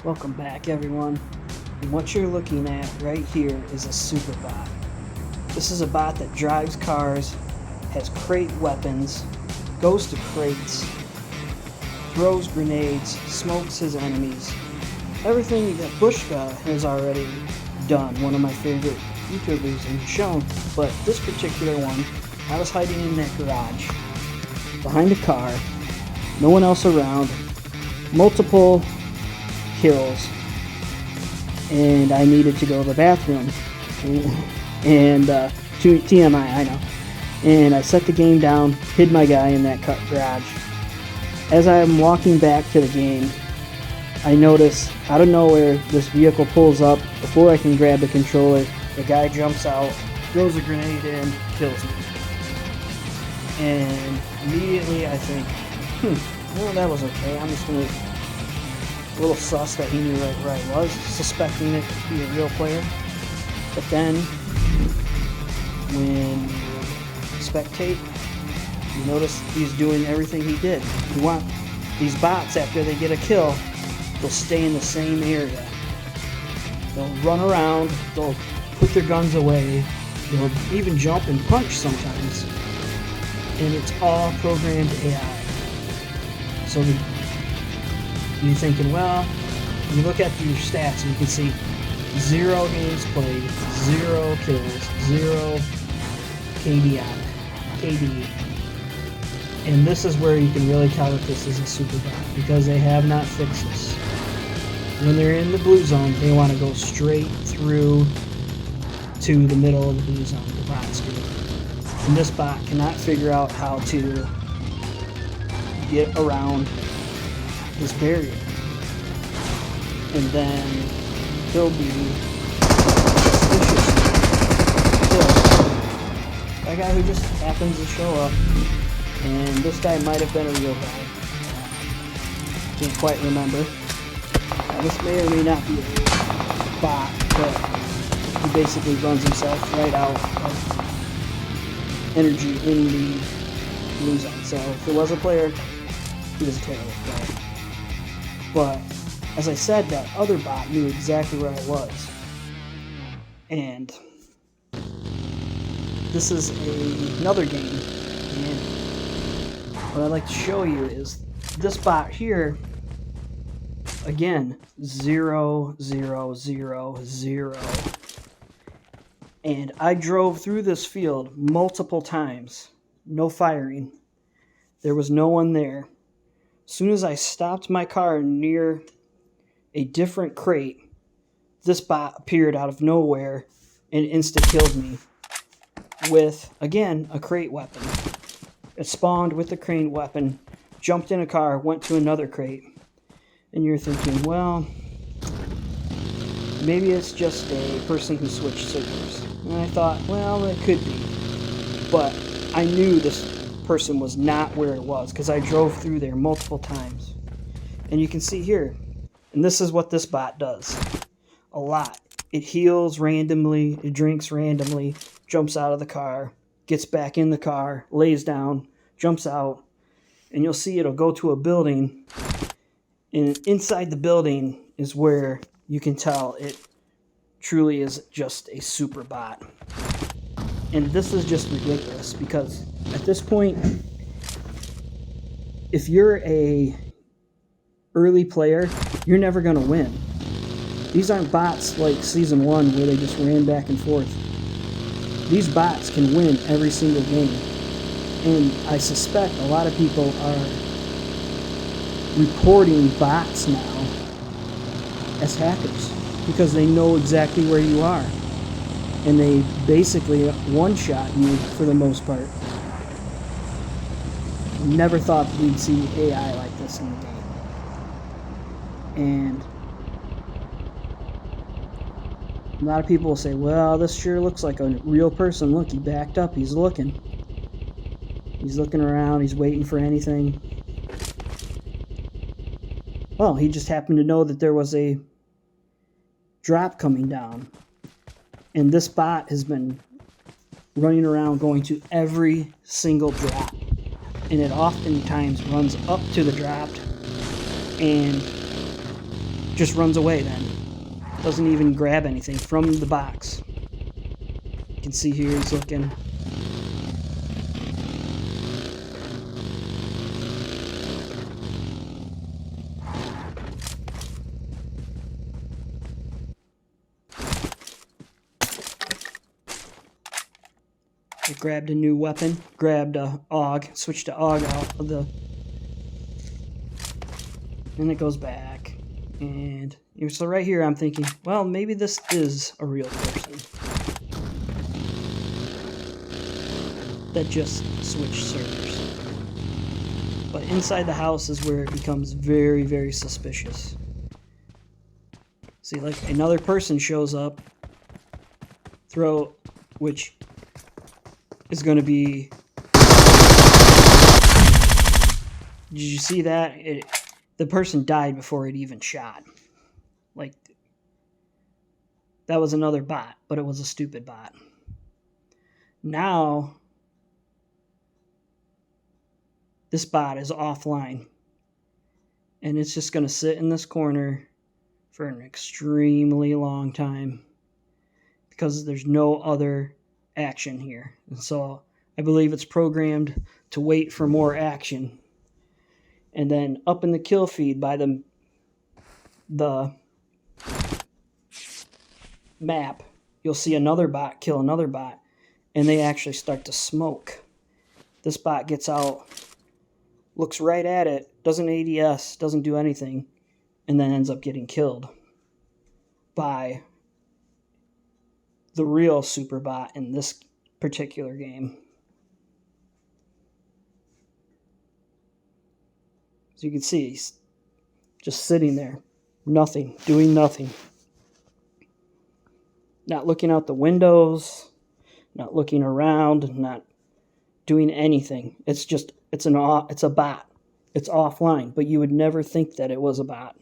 Welcome back, everyone. And what you're looking at right here is a superbot. This is a bot that drives cars, has crate weapons, goes to crates, throws grenades, smokes his enemies. Everything that Bushka has already done, one of my favorite YouTubers and shown. But this particular one, I was hiding in that garage, behind a car, no one else around, multiple kills, and I needed to go to the bathroom, and to TMI, I know, and I set the game down, hid my guy in that garage. As I'm walking back to the game, I notice out of nowhere this vehicle pulls up. Before I can grab the controller, the guy jumps out, throws a grenade in, kills me, and immediately I think, well, that was okay. I'm just gonna. A little sus that he knew right where I was, suspecting it to be a real player. But then, when you spectate, you notice he's doing everything he did. You want these bots, after they get a kill, they'll stay in the same area. They'll run around, they'll put their guns away, they'll even jump and punch sometimes. And it's all programmed AI. So you're thinking, well, you look at your stats and you can see 0 games played, 0 kills, 0 KD. And this is where you can really tell that this is a superbot, because they have not fixed this. When they're in the blue zone, they want to go straight through to the middle of the blue zone, the bots do. And this bot cannot figure out how to get around this barrier, and then he'll be suspiciously killed. That guy who just happens to show up, and this guy might have been a real guy. Can't quite remember. This may or may not be a bot, but he basically runs himself right out of energy in the blue zone. So if it was a player, he was a terrible player. But, as I said, that other bot knew exactly where I was. And this is another game. And what I'd like to show you is this bot here, again, 0, 0, 0, 0. And I drove through this field multiple times. No firing. There was no one there. As soon as I stopped my car near a different crate, this bot appeared out of nowhere and insta-killed me with, again, a crate weapon. It spawned with the crate weapon, jumped in a car, went to another crate. And you're thinking, well, maybe it's just a person who switched servers. And I thought, well, it could be. But I knew this person was not where it was, because I drove through there multiple times. And you can see here, and this is what this bot does a lot. It heals randomly, it drinks randomly, jumps out of the car, gets back in the car, lays down, jumps out, and you'll see it'll go to a building, and inside the building is where you can tell it truly is just a super bot. And this is just ridiculous, because at this point, if you're a early player, you're never going to win. These aren't bots like Season 1 where they just ran back and forth. These bots can win every single game. And I suspect a lot of people are reporting bots now as hackers, because they know exactly where you are. And they basically one-shot you for the most part. Never thought we'd see AI like this in the game. And a lot of people will say, well, this sure looks like a real person. Look, he backed up, he's looking. He's looking around, he's waiting for anything. Well, he just happened to know that there was a drop coming down. And this bot has been running around going to every single drop. And it oftentimes runs up to the drop and Just runs away then. Doesn't even grab anything from the box. You can see here he's looking. I grabbed a new weapon, grabbed a AUG, switched to AUG out of the, and it goes back. And so right here I'm thinking, well, maybe this is a real person that just switched servers. But inside the house is where it becomes very, very suspicious. See, like another person shows up, which is going to be... Did you see that? The person died before it even shot. Like, that was another bot, but it was a stupid bot. Now, this bot is offline. And it's just going to sit in this corner for an extremely long time. Because there's no other action here. And so, I believe it's programmed to wait for more action. And then up in the kill feed by the map, you'll see another bot kill another bot, and they actually start to smoke. This bot gets out, looks right at it, doesn't ADS, doesn't do anything, and then ends up getting killed by the real superbot in this particular game. So you can see he's just sitting there, nothing, doing nothing. Not looking out the windows, not looking around, not doing anything. It's a bot. It's offline, but you would never think that it was a bot.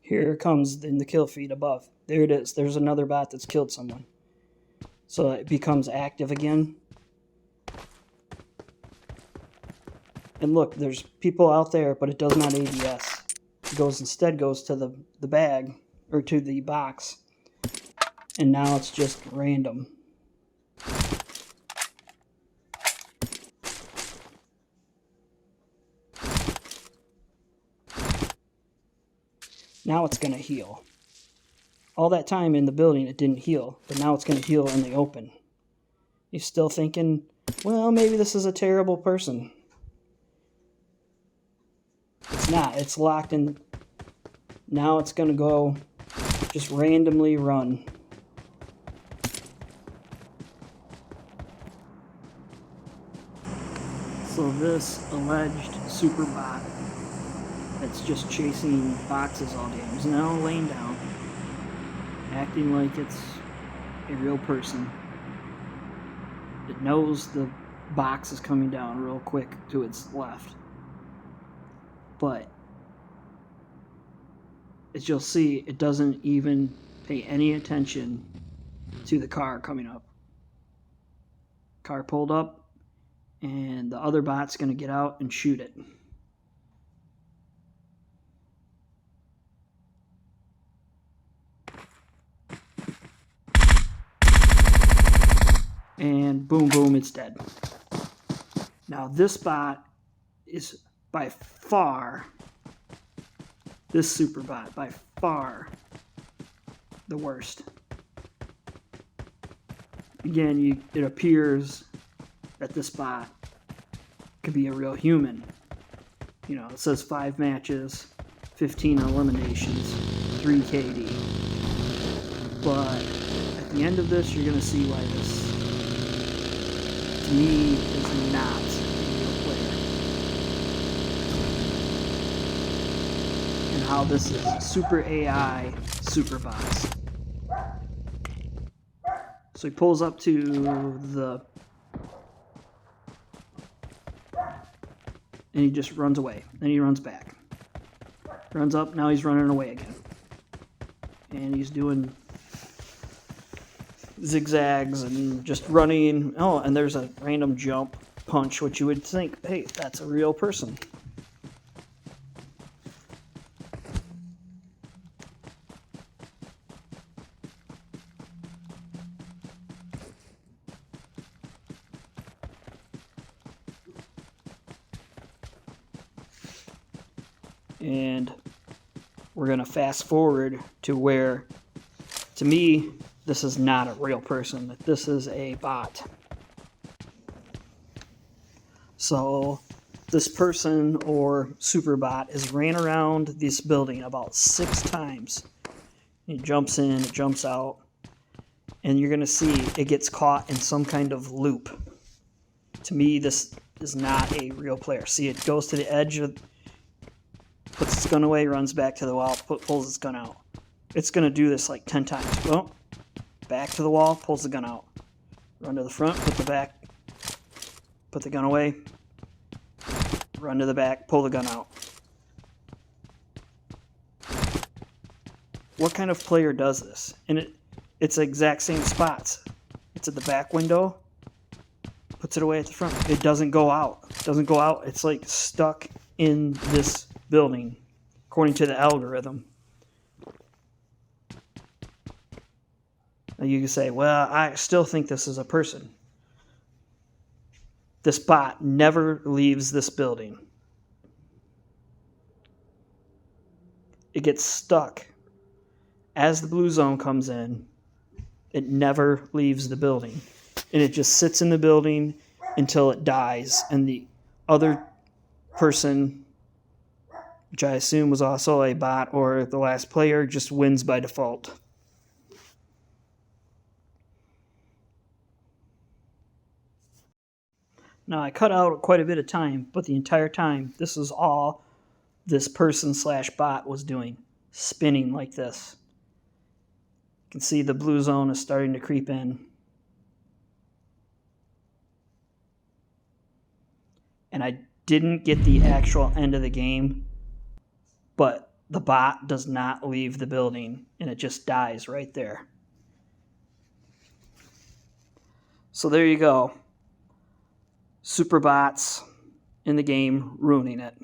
Here it comes in the kill feed above. There it is. There's another bot that's killed someone. So it becomes active again. And look, there's people out there, but it does not ADS. It instead goes to the bag, or to the box. And now it's just random. Now it's going to heal. All that time in the building it didn't heal, but now it's going to heal in the open. You're still thinking, well, maybe this is a terrible person. It's not. It's locked in. Now it's going to go just randomly run. So this alleged superbot that's just chasing boxes all day is now laying down, acting like it's a real person. It knows the box is coming down real quick to its left. But as you'll see, it doesn't even pay any attention to the car coming up. Car pulled up, and the other bot's going to get out and shoot it. And boom, boom, it's dead. Now this bot is by far, this superbot, by far the worst. Again, it appears that this bot could be a real human. You know, it says 5 matches, 15 eliminations, 3 KD. But at the end of this, you're going to see why this, to me, is not a real player. And how this is super AI superbots. So he pulls up to the... and he just runs away. Then he runs back. Runs up, now he's running away again. And he's doing zigzags and just running. Oh, and there's a random jump. punch, what you would think, hey, that's a real person. And we're going to fast forward to where, to me, this is not a real person. This is a bot. So this person or superbot has ran around this building about 6 times. It jumps in, it jumps out, and you're going to see it gets caught in some kind of loop. To me, this is not a real player. See, it goes to the edge of, puts its gun away, runs back to the wall, pulls its gun out. It's going to do this like 10 times. Well, back to the wall, pulls the gun out. Run to the front, put the gun away. Run to the back, pull the gun out. What kind of player does this? And it's the exact same spots. It's at the back window, puts it away at the front. It doesn't go out. It's like stuck in this building, according to the algorithm. Now you can say, well, I still think this is a person. This bot never leaves this building. It gets stuck. As the blue zone comes in, it never leaves the building. And it just sits in the building until it dies. And the other person, which I assume was also a bot or the last player, just wins by default. Now, I cut out quite a bit of time, but the entire time, this is all this person/bot was doing, spinning like this. You can see the blue zone is starting to creep in. And I didn't get the actual end of the game, but the bot does not leave the building, and it just dies right there. So there you go. Superbots in the game ruining it.